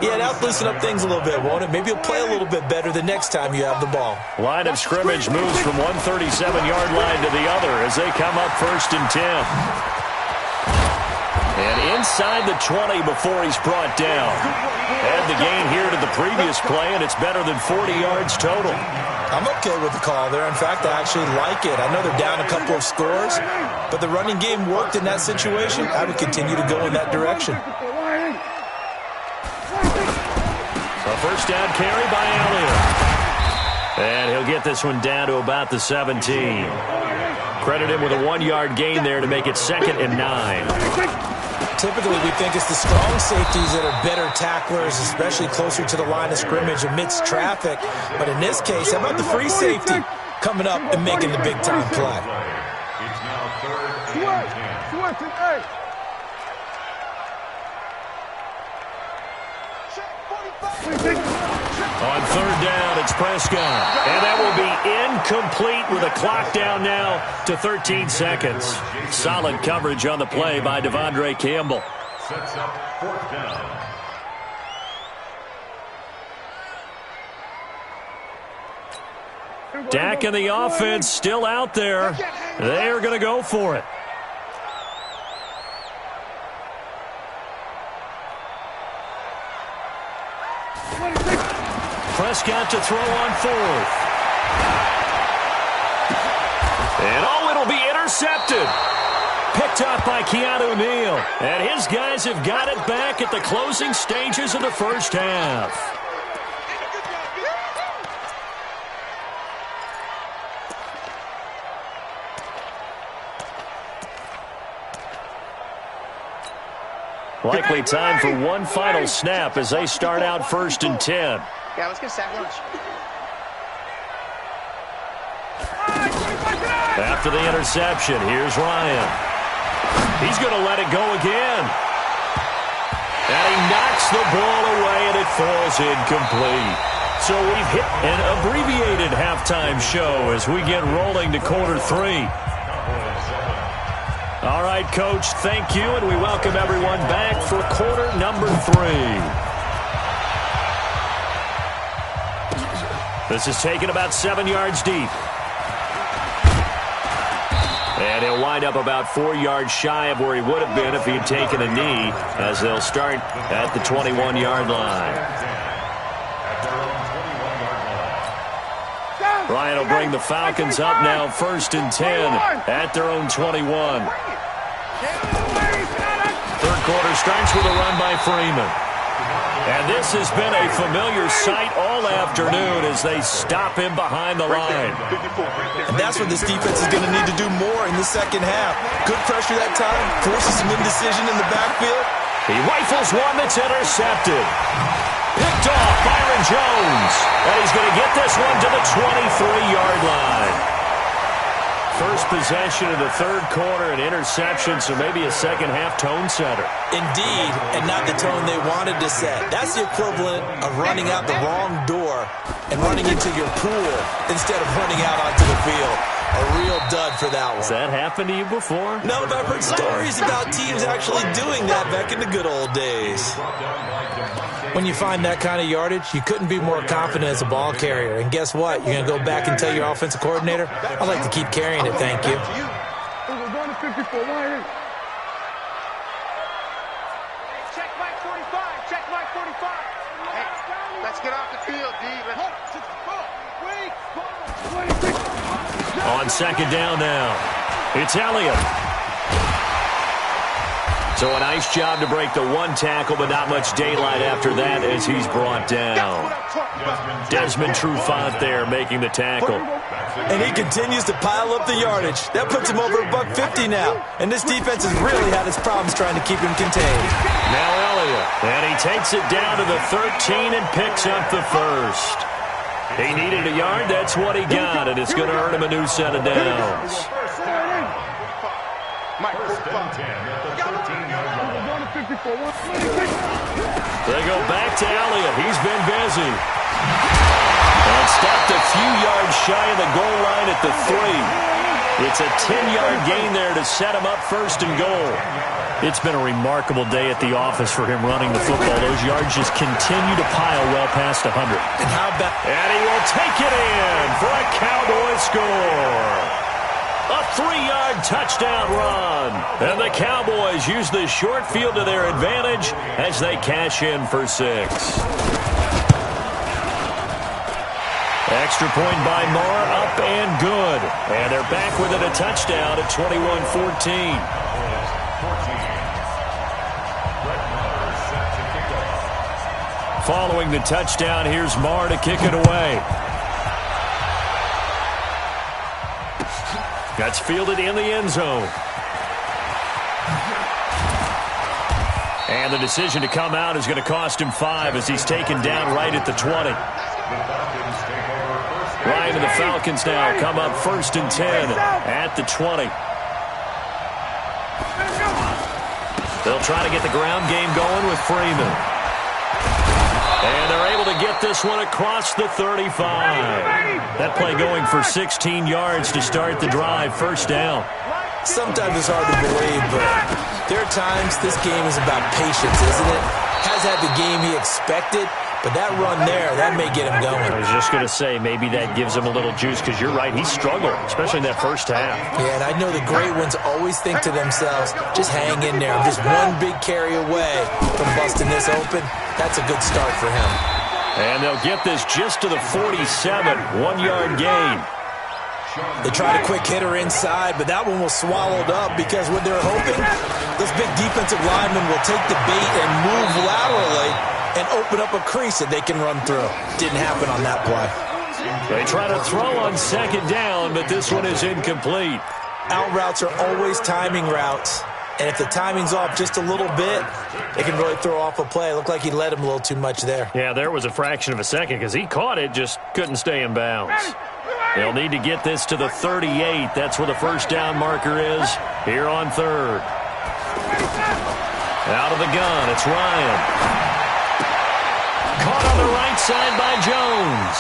Yeah, that'll loosen up things a little bit, won't it? Maybe you'll play a little bit better the next time you have the ball. Line of scrimmage moves from 137-yard line to the other as they come up 1st and 10. And inside the 20 before he's brought down. Add the gain here to the previous play, and it's better than 40 yards total. I'm okay with the call there. In fact, I actually like it. I know they're down a couple of scores, but the running game worked in that situation. I would continue to go in that direction. A first down carry by Elliott. And he'll get this one down to about the 17. Credit him with a 1-yard gain there to make it 2nd and 9. Typically, we think it's the strong safeties that are better tacklers, especially closer to the line of scrimmage amidst traffic. But in this case, how about the free safety coming up and making the big-time play? It's now 3rd and 10. On 3rd down, it's Prescott. And that will be incomplete with a clock down now to 13 seconds. Solid coverage on the play by Devondre Campbell. Sets up 4th down. Dak and the offense still out there. They're going to go for it. Prescott to throw on 4th. And it'll be intercepted. Picked up by Keanu Neal. And his guys have got it back at the closing stages of the first half. Likely time for one final snap as they start out 1st and 10. Yeah, let's get sack lunch. After the interception, here's Ryan. He's going to let it go again. And he knocks the ball away, and it falls incomplete. So we've hit an abbreviated halftime show as we get rolling to quarter 3. All right, Coach, thank you, and we welcome everyone back for quarter number 3. This is taken about 7 yards deep. And he'll wind up about 4 yards shy of where he would have been if he had taken a knee, as they'll start at the 21-yard line. Ryan will bring the Falcons up now 1st and 10 at their own 21. Third quarter starts with a run by Freeman. And this has been a familiar sight all afternoon as they stop him behind the line. And that's what this defense is going to need to do more in the second half. Good pressure that time, forces some indecision in the backfield. He rifles one that's intercepted. Picked off Byron Jones. And he's going to get this one to the 23-yard line. First possession of the third quarter, an interception, so maybe a second-half tone setter. Indeed, and not the tone they wanted to set. That's the equivalent of running out the wrong door and running into your pool instead of running out onto the field. A real dud for that one. Has that happened to you before? No, but I've heard stories about teams actually doing that back in the good old days. When you find that kind of yardage, you couldn't be more confident as a ball carrier. And guess what? You're going to go back and tell your offensive coordinator, I'd like to keep carrying it, thank you. Check Mike 45. Check Mike 45. Hey, let's get off the field, D. On second down now, it's Elliott. So a nice job to break the one tackle, but not much daylight after that as he's brought down. Desmond Trufant there making the tackle. And he continues to pile up the yardage. That puts him over $150 now. And this defense has really had its problems trying to keep him contained. Now Elliott, and he takes it down to the 13 and picks up the first. He needed a yard, that's what he got, and it's going to earn him a new set of downs. They go back to Elliott. He's been busy. And stopped a few yards shy of the goal line at the 3. It's a 10-yard gain there to set him up first and goal. It's been a remarkable day at the office for him running the football. Those yards just continue to pile well past 100. And how about... And he will take it in for a Cowboy score. A 3-yard touchdown run. And the Cowboys use the short field to their advantage as they cash in for 6. Extra point by Marr, up and good. And they're back within a touchdown at 21-14. Following the touchdown, here's Marr to kick it away. That's fielded in the end zone. And the decision to come out is going to cost him 5 as he's taken down right at the 20. Ryan and the Falcons now come up 1st and 10 at the 20. They'll try to get the ground game going with Freeman. And they're able to get this one across the 35. That play going for 16 yards to start the drive. 1st down. Sometimes it's hard to believe, but there are times this game is about patience, isn't it? Has had the game he expected, but that run there, that may get him going. I was just going to say, maybe that gives him a little juice, because you're right, he struggled, especially in that first half. Yeah, and I know the great ones always think to themselves, just hang in there. I'm just one big carry away from busting this open. That's a good start for him. And they'll get this just to the 47, 1-yard gain. They tried a quick hitter inside, but that one was swallowed up because what they're hoping, those big defensive linemen will take the bait and move laterally and open up a crease that they can run through. Didn't happen on that play. They try to throw on 2nd down, but this one is incomplete. Out routes are always timing routes, and if the timing's off just a little bit, it can really throw off a play. It looked like he let him a little too much there. Yeah, there was a fraction of a second because he caught it, just couldn't stay in bounds. They'll need to get this to the 38. That's where the 1st down marker is here on 3rd. Out of the gun, it's Ryan. Caught on the right side by Jones.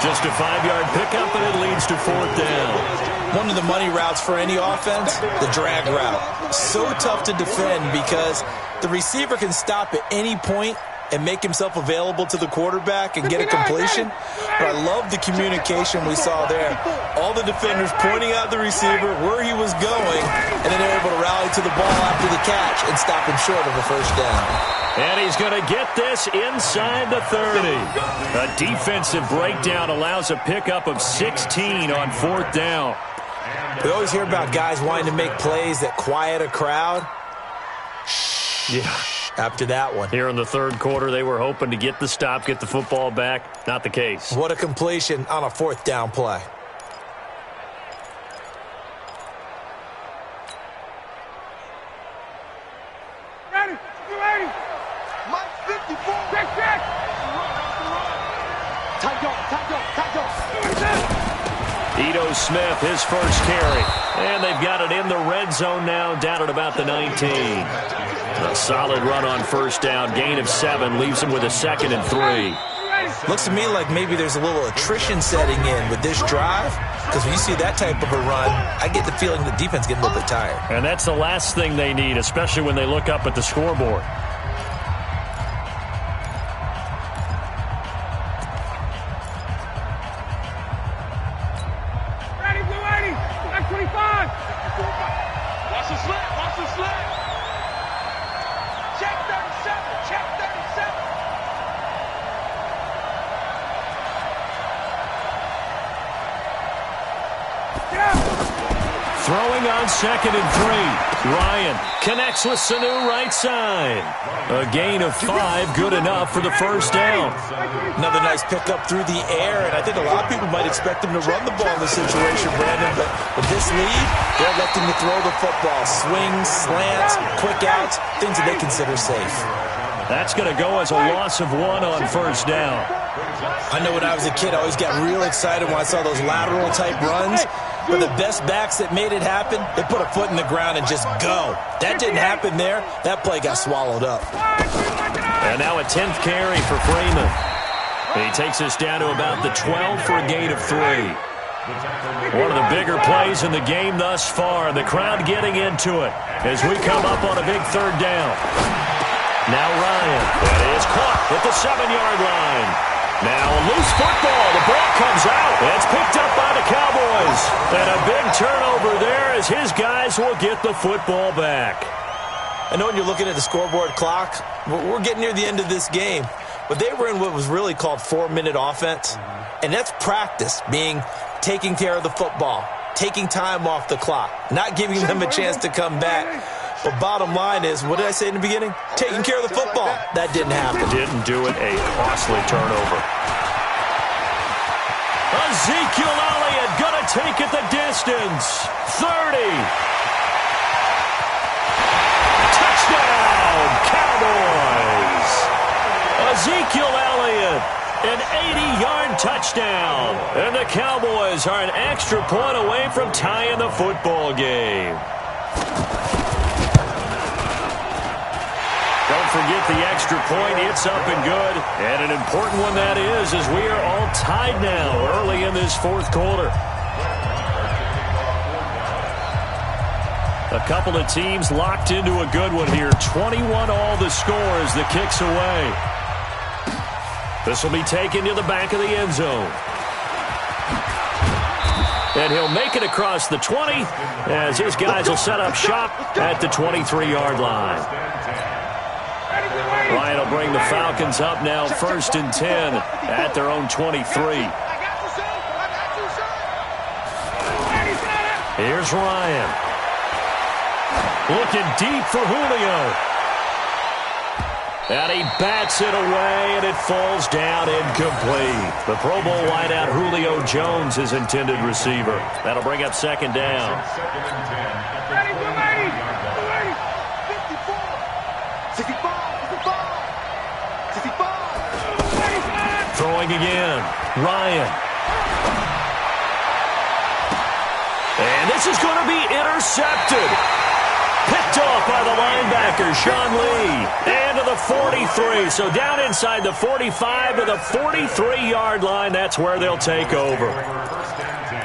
Just a 5-yard pickup, and it leads to 4th down. One of the money routes for any offense, the drag route. So tough to defend because the receiver can stop at any point and make himself available to the quarterback and get a completion. But I love the communication we saw there. All the defenders pointing out the receiver, where he was going, and then they're able to rally to the ball after the catch and stop him short of a 1st down. And he's going to get this inside the 30. A defensive breakdown allows a pickup of 16 on 4th down. We always hear about guys wanting to make plays that quiet a crowd. Yeah. After that one. Here in the 3rd quarter, they were hoping to get the stop, get the football back. Not the case. What a completion on a 4th down play. Ready, you ready? Mike 54. Check. Ito Smith, his 1st carry. And they've got it in the red zone now, down at about the 19. A solid run on 1st down. Gain of 7 leaves him with a 2nd and 3. Looks to me like maybe there's a little attrition setting in with this drive, because when you see that type of a run, I get the feeling the defense getting a little bit tired. And that's the last thing they need, especially when they look up at the scoreboard. Ready, blue 80. Black 25. Watch the slip. Check 37. Throwing on 2nd and 3. Ryan connects with Sanu right side. A gain of 5, good enough for the 1st down. Another nice pickup through the air, and I think a lot of people might expect him to run the ball in this situation, Brandon, but with this lead, they're electing to throw the football. Swings, slants, quick outs, things that they consider safe. That's going to go as a loss of 1 on 1st down. I know when I was a kid, I always got real excited when I saw those lateral-type runs. But the best backs that made it happen, they put a foot in the ground and just go. That didn't happen there. That play got swallowed up. And now a 10th carry for Freeman. He takes us down to about the 12 for a gain of 3. One of the bigger plays in the game thus far. The crowd getting into it as we come up on a big third down. Now Ryan. That is caught at the 7-yard line. Now a loose football. The ball comes out. It's picked up by the Cowboys. And a big turnover there as his guys will get the football back. I know when you're looking at the scoreboard clock, we're getting near the end of this game. But they were in what was really called 4-minute offense. And that's practice, being taking care of the football, taking time off the clock, not giving them a chance to come back. But bottom line is, what did I say in the beginning? Taking care of the football. That didn't happen. Didn't do it. A costly turnover. Ezekiel Elliott going to take it the distance. 30. Touchdown, Cowboys. Ezekiel Elliott, an 80-yard touchdown. And the Cowboys are an extra point away from tying the football game. Don't forget the extra point. It's up and good. And an important one that is, as we are all tied now early in this fourth quarter. A couple of teams locked into a good one here. 21 all the score as the kick's away. This will be taken to the back of the end zone. And he'll make it across the 20 as his guys will set up shop at the 23-yard line. Ryan will bring the Falcons up now 1st and 10 at their own 23. Here's Ryan. Looking deep for Julio. And he bats it away, and it falls down incomplete. The Pro Bowl wideout Julio Jones, his intended receiver. That'll bring up 2nd down. Throwing again. Ryan. And this is going to be intercepted. Picked off by the linebacker, Sean Lee. And to the 43. So down inside the 45 to the 43-yard line. That's where they'll take over. First and 10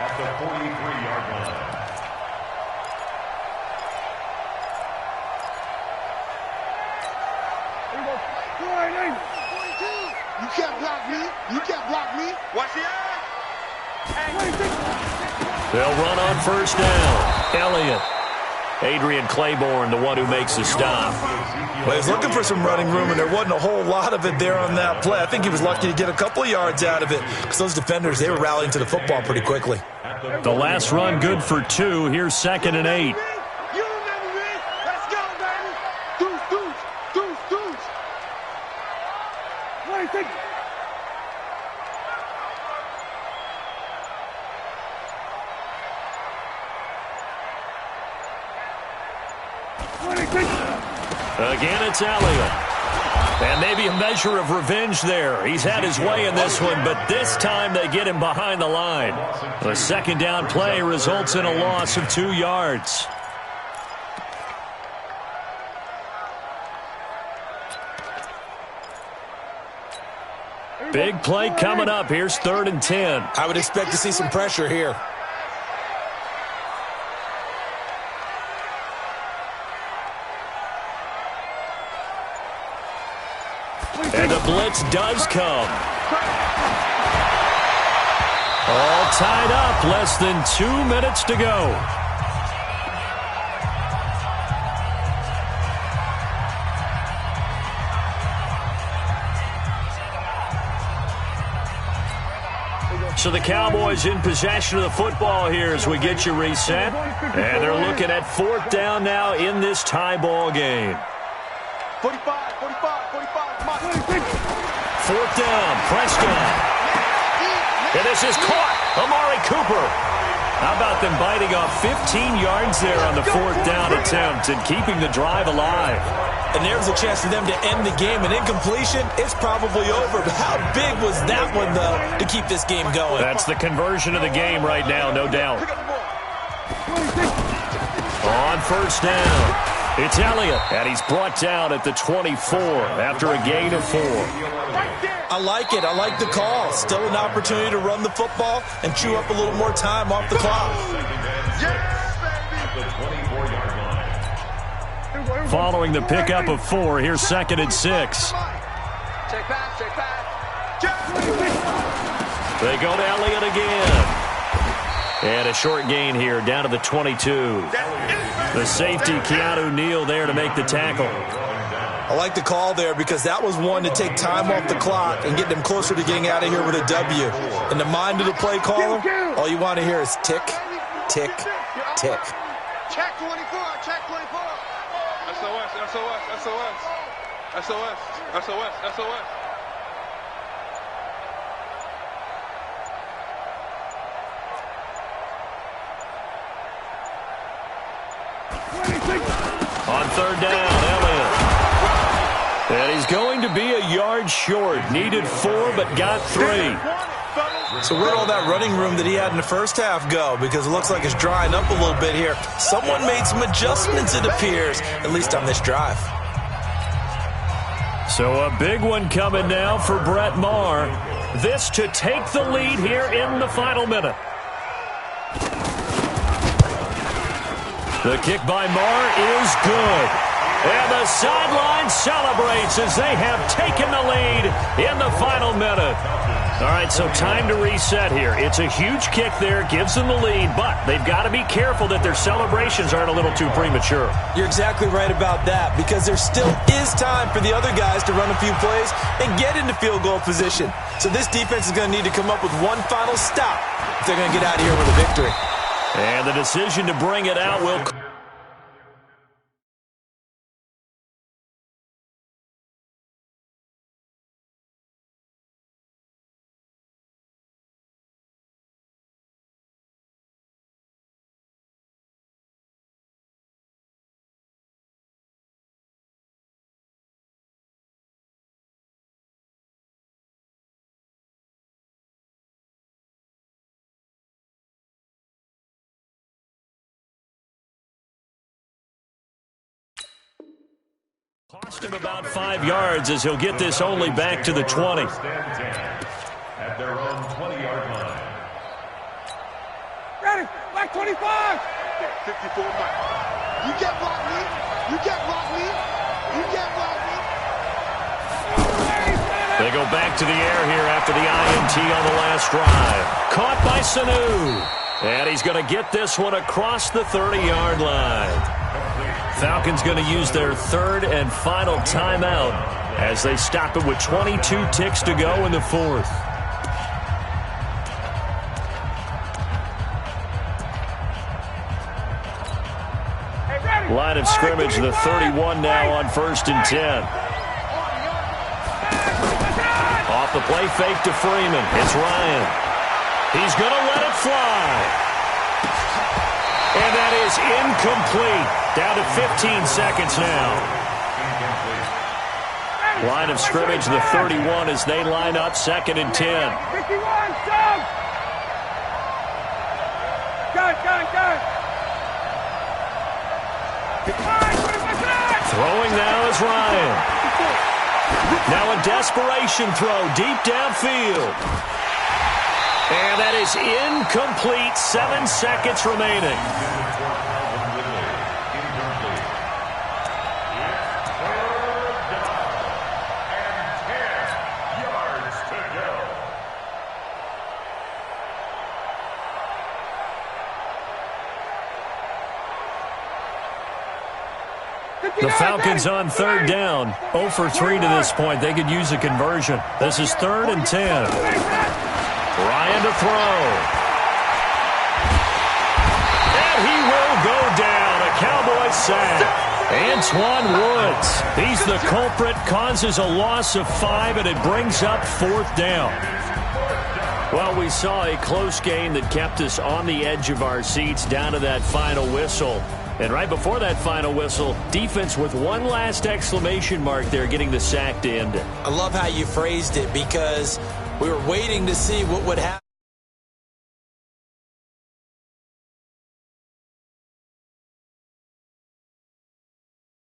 at the 43-yard line. You can't block me. You can't block me. Watch the eye. They'll run on 1st down. Elliott. Adrian Claiborne, the one who makes the stop. Well, he was looking for some running room, and there wasn't a whole lot of it there on that play. I think he was lucky to get a couple of yards out of it because those defenders, they were rallying to the football pretty quickly. The last run good for 2. Here's 2nd and 8. You remember me? Let's go, baby. Deuce. What do you think? Again, it's Elliott. And maybe a measure of revenge there. He's had his way in this one, but this time they get him behind the line. The 2nd down play results in a loss of 2 yards. Big play coming up. Here's 3rd and 10. I would expect to see some pressure here. And the blitz does come. All tied up. Less than 2 minutes to go. So the Cowboys in possession of the football here as we get you reset. And they're looking at 4th down now in this tie ball game. 45, come on. 4th down, Prescott. And this is caught. Amari Cooper. How about them biting off 15 yards there on the 4th down attempt and keeping the drive alive? And there's a chance for them to end the game. An incompletion, it's probably over. But how big was that one, though, to keep this game going? That's the conversion of the game right now, no doubt. On 1st down. It's Elliott, and he's brought down at the 24 after a gain of 4. I like it. I like the call. Still an opportunity to run the football and chew up a little more time off the clock. Following the pickup of 4, here's 2nd and 6. Check back, check back. They go to Elliott again. And a short gain here, down to the 22. The safety, Keanu Neal, there to make the tackle. I like the call there because that was one to take time off the clock and get them closer to getting out of here with a W. In the mind of the play caller, all you want to hear is tick, tick, tick. Check 24, check 24. SOS, SOS, SOS. SOS, SOS, SOS. On 3rd down, Elliott. And he's going to be a yard short. Needed 4, but got 3. So where'd all that running room that he had in the first half go? Because it looks like it's drying up a little bit here. Someone made some adjustments, it appears, at least on this drive. So a big one coming now for Brett Maher. This to take the lead here in the final minute. The kick by Maher is good. And the sideline celebrates as they have taken the lead in the final minute. All right, so time to reset here. It's a huge kick there, gives them the lead, but they've got to be careful that their celebrations aren't a little too premature. You're exactly right about that, because there still is time for the other guys to run a few plays and get into field goal position. So this defense is going to need to come up with one final stop if they're going to get out of here with a victory. And the decision to bring it out will... Cost him about 5 yards as he'll get this only back to the 20. At their own 20-yard line. Ready, back 25. 54 back. You get block me. You get block me. You get block me. They go back to the air here after the INT on the last drive. Caught by Sanu. And he's going to get this one across the 30-yard line. Falcons going to use their 3rd and final timeout as they stop it with 22 ticks to go in the 4th. Line of scrimmage, the 31 now on 1st and 10. Off the play fake to Freeman. It's Ryan. He's going to let it fly. And that is incomplete. Down to 15 seconds now. Line of scrimmage, the 31 as they line up 2nd and 10. 51, jump! Go! Throwing now is Ryan. Now a desperation throw deep downfield. And that is incomplete. 7 seconds remaining. The Falcons on 3rd down. 0 for 3 to this point. They could use a conversion. This is 3rd and 10. Ryan to throw. And he will go down. A Cowboy sack. Antoine Woods. He's the culprit. Causes a loss of 5, and it brings up 4th down. Well, we saw a close game that kept us on the edge of our seats down to that final whistle. And right before that final whistle, defense with one last exclamation mark there, getting the sack to end it. I love how you phrased it, because we were waiting to see what would happen.